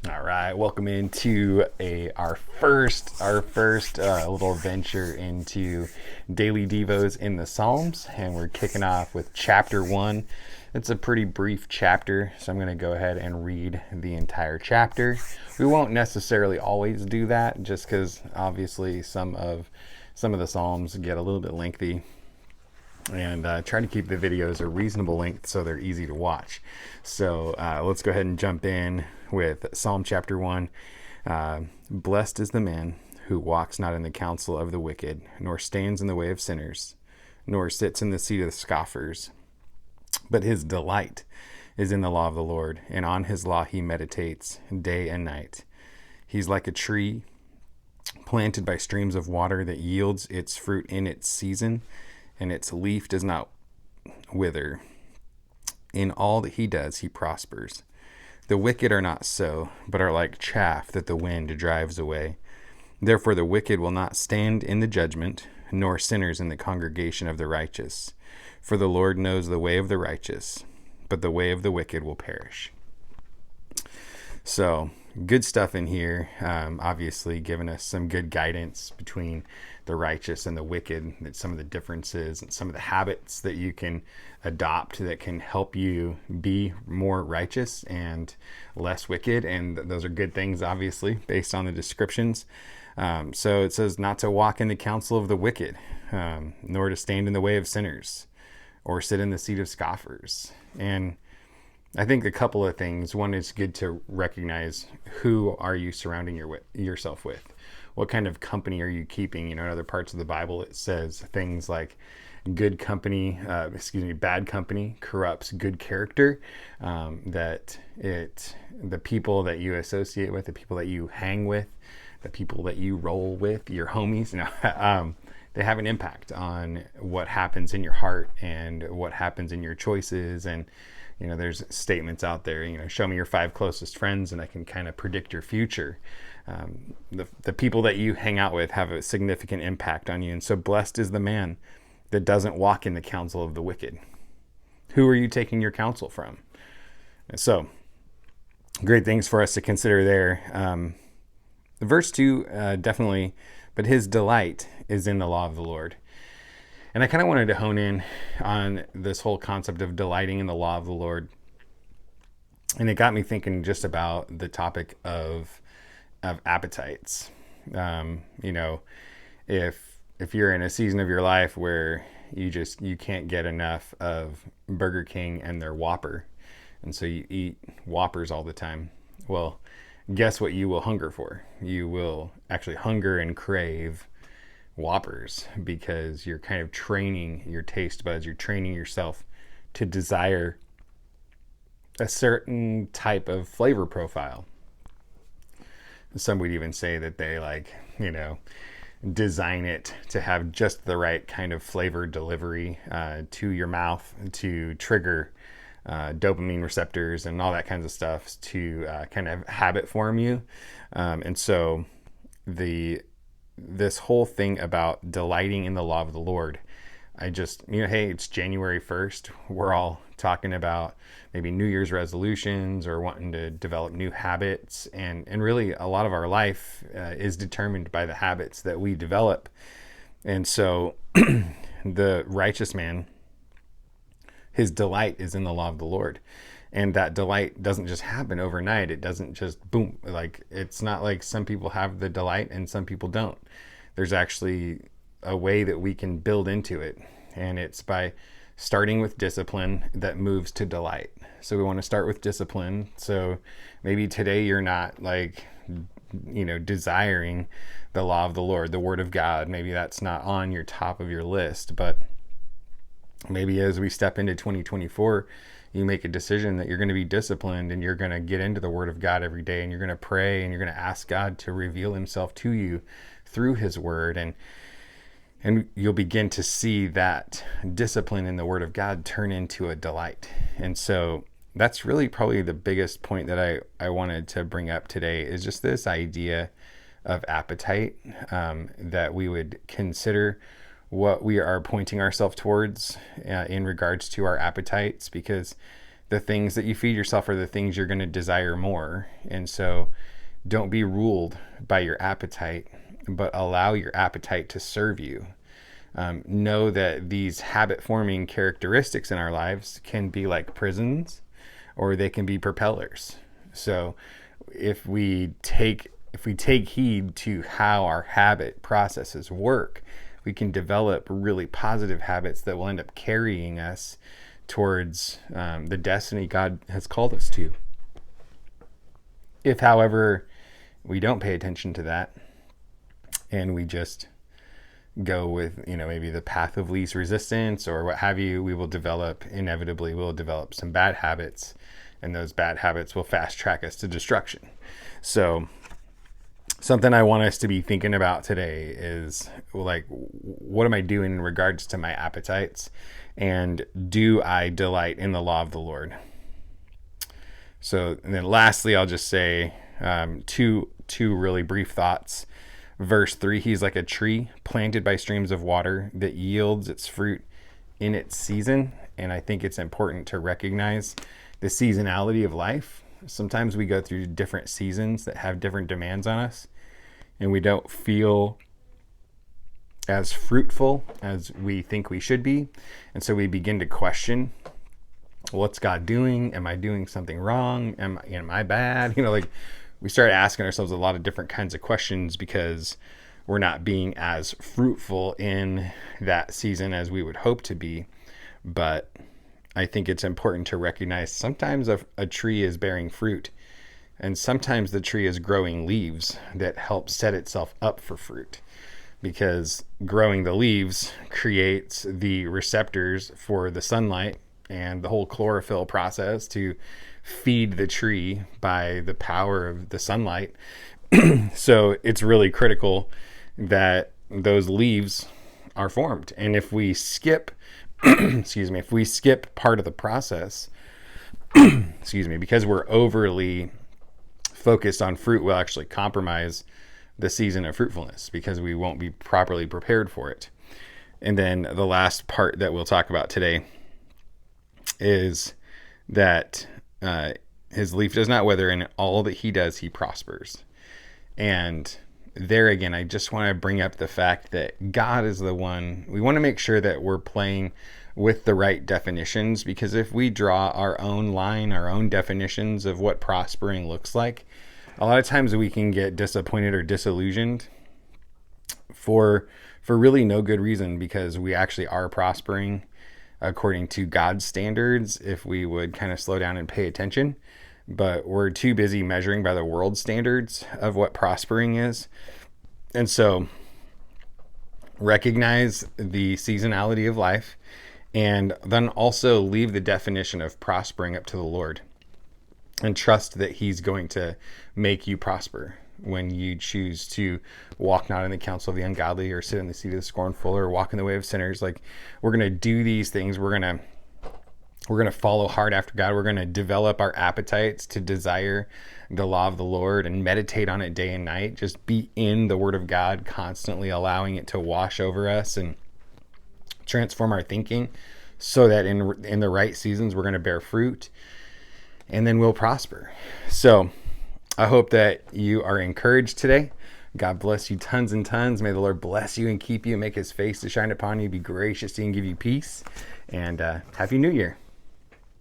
All right, welcome into our first little venture into daily devos in the Psalms, and we're kicking off with chapter 1. It's a pretty brief chapter, so I'm going to go ahead and read the entire chapter. We won't necessarily always do that, just because obviously some of the Psalms get a little bit lengthy, and try to keep the videos a reasonable length so they're easy to watch. So let's go ahead and jump in with Psalm chapter 1. Blessed is the man who walks not in the counsel of the wicked, nor stands in the way of sinners, nor sits in the seat of the scoffers. But his delight is in the law of the Lord, and on his law he meditates day and night. He's like a tree planted by streams of water that yields its fruit in its season, and its leaf does not wither. In all that he does, he prospers. The wicked are not so, but are like chaff that the wind drives away. Therefore the wicked will not stand in the judgment, nor sinners in the congregation of the righteous. For the Lord knows the way of the righteous, but the way of the wicked will perish. So, good stuff in here. Obviously, giving us some good guidance between the righteous and the wicked, that some of the differences and some of the habits that you can adopt that can help you be more righteous and less wicked. And those are good things, obviously, based on the descriptions. So it says not to walk in the counsel of the wicked, nor to stand in the way of sinners, or sit in the seat of scoffers. And I think a couple of things. One, is good to recognize, who are you surrounding yourself with? What kind of company are you keeping? In other parts of the Bible, it says things like bad company corrupts good character. The people that you associate with, the people that you hang with, the people that you roll with, your homies, they have an impact on what happens in your heart and what happens in your choices. And there's statements out there, show me your 5 closest friends and I can kind of predict your future. The people that you hang out with have a significant impact on you. And so blessed is the man that doesn't walk in the counsel of the wicked. Who are you taking your counsel from? And so great things for us to consider there. Verse 2, definitely, but his delight is in the law of the Lord. And I kind of wanted to hone in on this whole concept of delighting in the law of the Lord. And it got me thinking just about the topic of appetites. If you're in a season of your life where you can't get enough of Burger King and their Whopper, and so you eat Whoppers all the time, well, guess what you will hunger for? You will actually hunger and crave Whoppers, because you're kind of training your taste buds, you're training yourself to desire a certain type of flavor profile. Some would even say that they design it to have just the right kind of flavor delivery to your mouth to trigger dopamine receptors and all that kinds of stuff to kind of habit form you. And so this whole thing about delighting in the law of the Lord, hey, it's January 1st. We're all talking about maybe New Year's resolutions or wanting to develop new habits. And really a lot of our life is determined by the habits that we develop. And so the righteous man, his delight is in the law of the Lord. And that delight doesn't just happen overnight. It doesn't just boom. It's not like some people have the delight and some people don't. There's actually a way that we can build into it. And it's by starting with discipline that moves to delight. So we want to start with discipline. So maybe today you're not desiring the law of the Lord, the word of God. Maybe that's not on your top of your list. But maybe as we step into 2024, you make a decision that you're going to be disciplined and you're going to get into the Word of God every day, and you're going to pray and you're going to ask God to reveal Himself to you through His Word, and you'll begin to see that discipline in the Word of God turn into a delight. And so that's really probably the biggest point that I wanted to bring up today, is just this idea of appetite, that we would consider what we are pointing ourselves towards in regards to our appetites, because the things that you feed yourself are the things you're going to desire more. And so don't be ruled by your appetite, but allow your appetite to serve you. Know that these habit forming characteristics in our lives can be like prisons, or they can be propellers. So if we take heed to how our habit processes work, we can develop really positive habits that will end up carrying us towards the destiny God has called us to. If, however, we don't pay attention to that and we just go with, maybe the path of least resistance or what have you, we'll develop some bad habits, and those bad habits will fast track us to destruction. So something I want us to be thinking about today is, like, what am I doing in regards to my appetites? And do I delight in the law of the Lord? So, and then lastly, I'll just say two really brief thoughts. Verse 3, he's like a tree planted by streams of water that yields its fruit in its season. And I think it's important to recognize the seasonality of life. Sometimes we go through different seasons that have different demands on us, and we don't feel as fruitful as we think we should be. And so we begin to question, what's God doing? Am I doing something wrong? Am I bad? We start asking ourselves a lot of different kinds of questions because we're not being as fruitful in that season as we would hope to be. But I think it's important to recognize sometimes a tree is bearing fruit, and sometimes the tree is growing leaves that help set itself up for fruit, because growing the leaves creates the receptors for the sunlight and the whole chlorophyll process to feed the tree by the power of the sunlight. So it's really critical that those leaves are formed. And if we skip, if we skip part of the process, because we're overly focused on fruit, we'll actually compromise the season of fruitfulness because we won't be properly prepared for it. And then the last part that we'll talk about today is that his leaf does not wither, and in all that he does, he prospers. And there again, I just want to bring up the fact that God is the one. We want to make sure that we're playing with the right definitions, because if we draw our own line, our own definitions of what prospering looks like, a lot of times we can get disappointed or disillusioned for really no good reason, because we actually are prospering according to God's standards if we would kind of slow down and pay attention. But we're too busy measuring by the world standards of what prospering is. And so recognize the seasonality of life, and then also leave the definition of prospering up to the Lord, and trust that he's going to make you prosper when you choose to walk not in the counsel of the ungodly, or sit in the seat of the scornful, or walk in the way of sinners. Like, we're going to do these things. We're going to follow hard after God. We're going to develop our appetites to desire the law of the Lord and meditate on it day and night. Just be in the word of God, constantly allowing it to wash over us and transform our thinking, so that in the right seasons, we're going to bear fruit, and then we'll prosper. So I hope that you are encouraged today. God bless you tons and tons. May the Lord bless you and keep you, and make his face to shine upon you, be gracious to you, and give you peace. And Happy New Year.